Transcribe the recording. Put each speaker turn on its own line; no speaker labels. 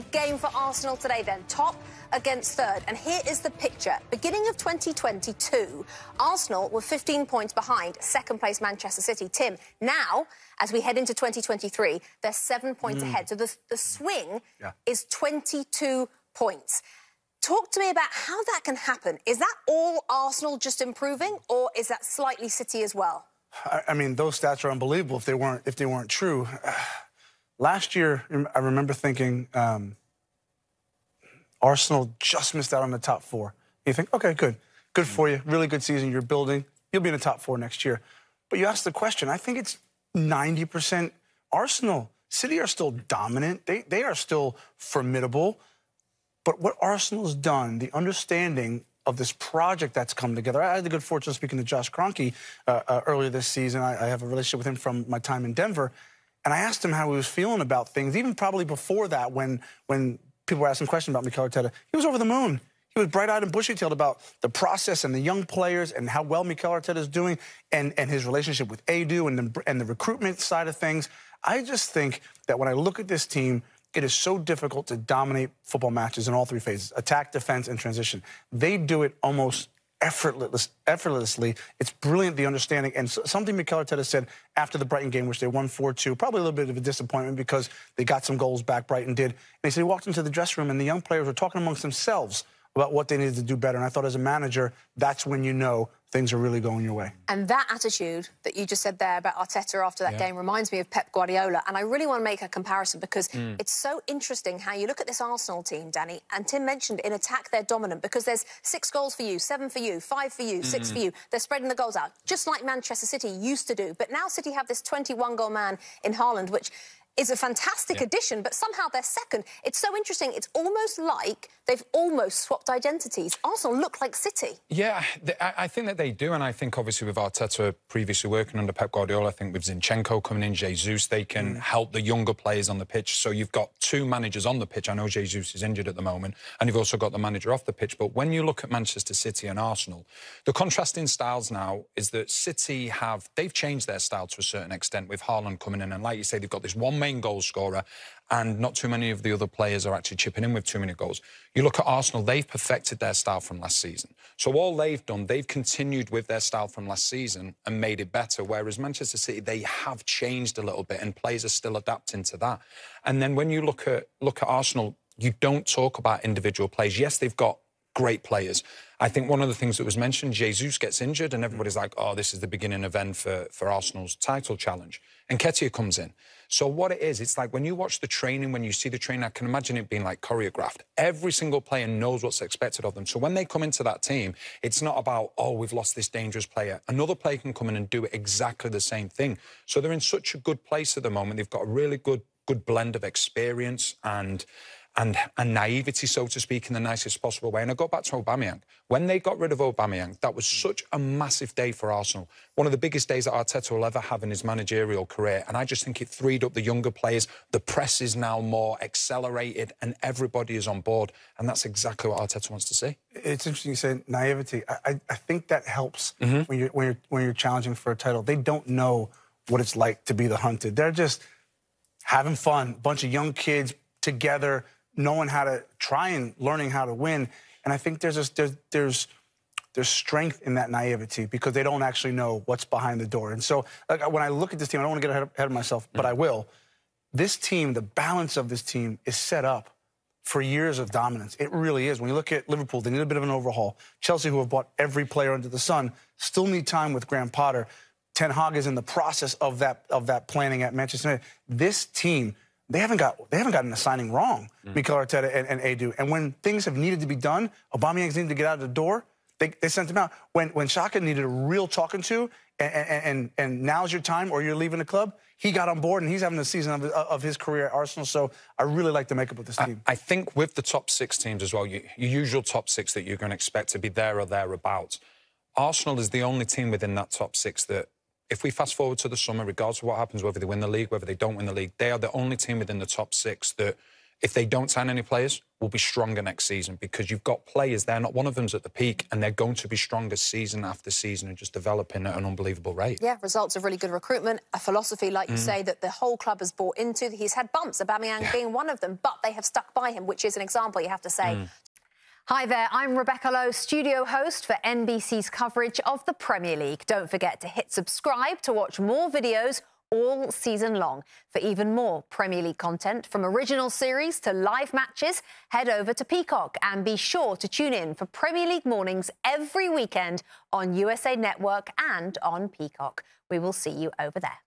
big game for Arsenal today then, top against third. And here is the picture. Beginning of 2022, Arsenal were 15 points behind second-place Manchester City. Tim, now, as we head into 2023, they're 7 points ahead. So the swing is 22 points. Talk to me about how that can happen. Is that all Arsenal just improving, or is that slightly City as well?
I mean, those stats are unbelievable if they weren't true. Last year, I remember thinking Arsenal just missed out on the top four. You think, okay, good for you, really good season. You're building. You'll be in the top four next year. But you ask the question. I think it's 90% Arsenal. City are still dominant. They are still formidable. But what Arsenal's done, the understanding of this project that's come together. I had the good fortune of speaking to Josh Kroenke earlier this season. I have a relationship with him from my time in Denver. And I asked him how he was feeling about things, even probably before that, when people were asking questions about Mikel Arteta. He was over the moon. He was bright-eyed and bushy-tailed about the process and the young players and how well Mikel Arteta is doing and his relationship with Edu and the recruitment side of things. I just think that when I look at this team, it is so difficult to dominate football matches in all three phases, attack, defense, and transition. They do it almost effortlessly. It's brilliant, the understanding. And something Mikel Arteta said after the Brighton game, which they won 4-2, probably a little bit of a disappointment because they got some goals back, Brighton did. And he said he walked into the dressing room and the young players were talking amongst themselves about what they needed to do better. And I thought as a manager, that's when you know things are really going your way.
And that attitude that you just said there about Arteta after that game reminds me of Pep Guardiola. And I really want to make a comparison because it's so interesting how you look at this Arsenal team, Danny, and Tim mentioned in attack they're dominant because there's 6 goals for you, 7 for you, 5 for you, 6 for you. They're spreading the goals out, just like Manchester City used to do. But now City have this 21-goal man in Haaland, which is a fantastic addition, but somehow they're second. It's so interesting. It's almost like they've almost swapped identities. Arsenal look like City.
Yeah, I think that they do, and I think obviously with Arteta previously working under Pep Guardiola, I think with Zinchenko coming in, Jesus, they can help the younger players on the pitch. So you've got 2 managers on the pitch. I know Jesus is injured at the moment, and you've also got the manager off the pitch. But when you look at Manchester City and Arsenal, the contrasting styles now is that City they've changed their style to a certain extent with Haaland coming in, and like you say, they've got this one main goal scorer and not too many of the other players are actually chipping in with too many goals. You look at Arsenal, they've perfected their style from last season. So all they've done, they've continued with their style from last season and made it better, whereas Manchester City, they have changed a little bit and players are still adapting to that. And then when you look at Arsenal, you don't talk about individual players. Yes, they've got great players. I think one of the things that was mentioned, Jesus gets injured and everybody's like, oh, this is the beginning of end for Arsenal's title challenge. And Nketiah comes in. So what it is, it's like when you watch the training, when you see the training, I can imagine it being like choreographed. Every single player knows what's expected of them. So when they come into that team, it's not about, oh, we've lost this dangerous player. Another player can come in and do exactly the same thing. So they're in such a good place at the moment. They've got a really good blend of experience and naivety, so to speak, in the nicest possible way. And I go back to Aubameyang. When they got rid of Aubameyang, that was such a massive day for Arsenal. One of the biggest days that Arteta will ever have in his managerial career. And I just think it freed up the younger players. The press is now more accelerated and everybody is on board. And that's exactly what Arteta wants to see.
It's interesting you say naivety. I think that helps when you're challenging for a title. They don't know what it's like to be the hunted. They're just having fun. A bunch of young kids together, knowing how to try and learning how to win. And I think there's strength in that naivety because they don't actually know what's behind the door. And so like, when I look at this team, I don't want to get ahead of myself, but I will. This team, the balance of this team is set up for years of dominance. It really is. When you look at Liverpool, they need a bit of an overhaul. Chelsea, who have bought every player under the sun, still need time with Graham Potter. Ten Hag is in the process of that planning at Manchester United. This team, they haven't gotten a signing wrong, Mikel Arteta and Edu. And when things have needed to be done, Aubameyang's needed to get out of the door, they sent him out. When Xhaka needed a real talking to, and now's your time or you're leaving the club, he got on board and he's having the season of his career at Arsenal. So I really like the makeup of this team.
I think with the top 6 teams as well, your usual top 6 that you're going to expect to be there or thereabouts, Arsenal is the only team within that top 6 that, if we fast forward to the summer, regardless of what happens, whether they win the league, whether they don't win the league, they are the only team within the top 6 that if they don't sign any players, will be stronger next season because you've got players there, not one of them's at the peak, and they're going to be stronger season after season and just developing at an unbelievable rate.
Yeah, results of really good recruitment, a philosophy, like you say, that the whole club has bought into. He's had bumps, Aubameyang being one of them, but they have stuck by him, which is an example, you have to say. Hi there, I'm Rebecca Lowe, studio host for NBC's coverage of the Premier League. Don't forget to hit subscribe to watch more videos all season long. For even more Premier League content, from original series to live matches, head over to Peacock and be sure to tune in for Premier League mornings every weekend on USA Network and on Peacock. We will see you over there.